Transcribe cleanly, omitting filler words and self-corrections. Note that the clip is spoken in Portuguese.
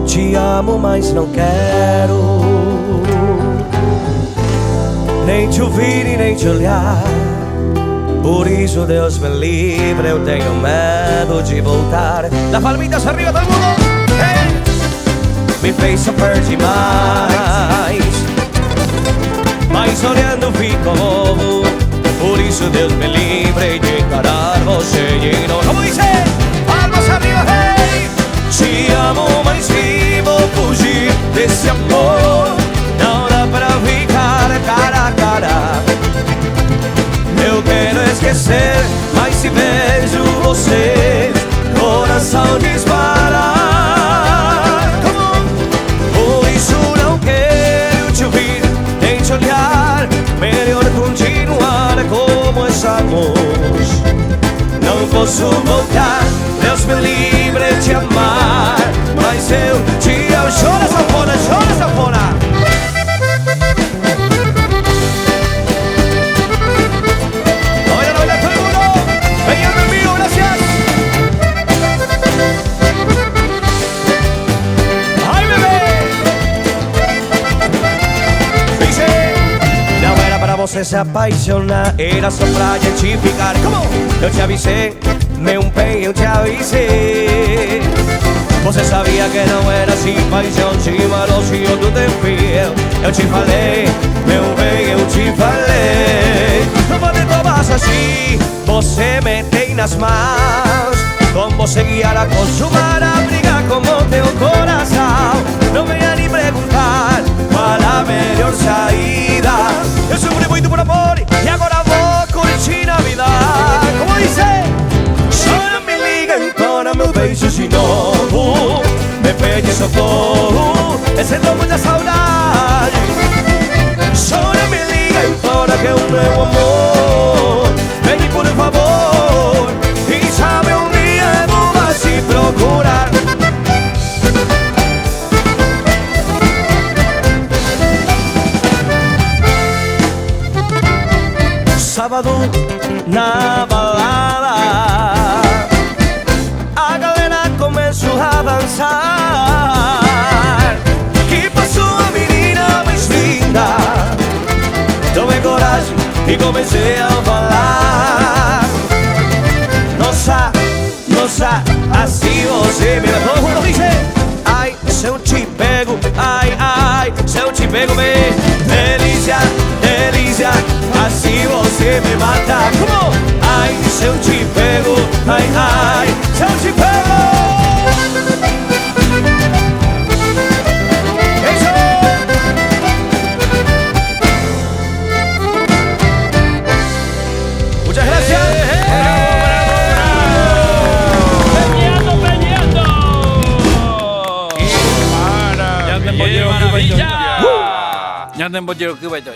Te amo, mas não quero nem te ouvir e nem te olhar. Por isso, Deus me livre, eu tenho medo de voltar. Las palmitas arriba, todo mundo! Hey! Me fez sofrer demais, mas olhando fico bobo. Por isso, Deus me livre de encarar você de novo. Como dice? Palmas arriba, hey! Te amo, mas vivo fugir desse amor. Não dá pra ficar cara a cara. Eu quero esquecer, mas se vejo você, coração dispara. Por isso não quero te ouvir, nem te olhar. Melhor continuar como estamos. Não posso voltar, Deus me livre de amar, mas eu te amo. Chora, sanfona, chora, sanfona. Peñeando en vivo, gracias. ¡Ay, bebé! Dice: não era para você se apaixonar, era só pra gente ficar. Como? Eu te avisei, meu bem, eu te avisei. Você sabia que não era assim, paixão, te malocinho do tempinho. Eu te falei, meu bem, eu te falei. Não pode tomar assim, você me tem nas mãos. Com você guiar a consumar, a brigar como teu coração. Não venha nem perguntar qual a melhor saída. Eu sofri muito por amor e agora vou curtir a vida. Como dice? Só não me liga, implora meu beijo de novo. Me pede socorro, eu sinto muita saudade. Só não me liga, implora que um meu amor. Vem por favor, e sabe um dia vou lá te procurar. Sábado na balada, a galera começou a dançar. Que passou a menina mais linda? Tomei coragem e comecei a falar. Nossa, nossa, assim você me levou. Todo mundo diz: ai, se eu te pego, ai, ai, se eu te pego, bem. Delícia, delícia, assim você me mata. Como? Ai, se eu te pego, ai, ai, se eu te pego. Muchas gracias. Peñeando, peñeando. ¡Qué maravilla! Ya te hemos llegado que vaya.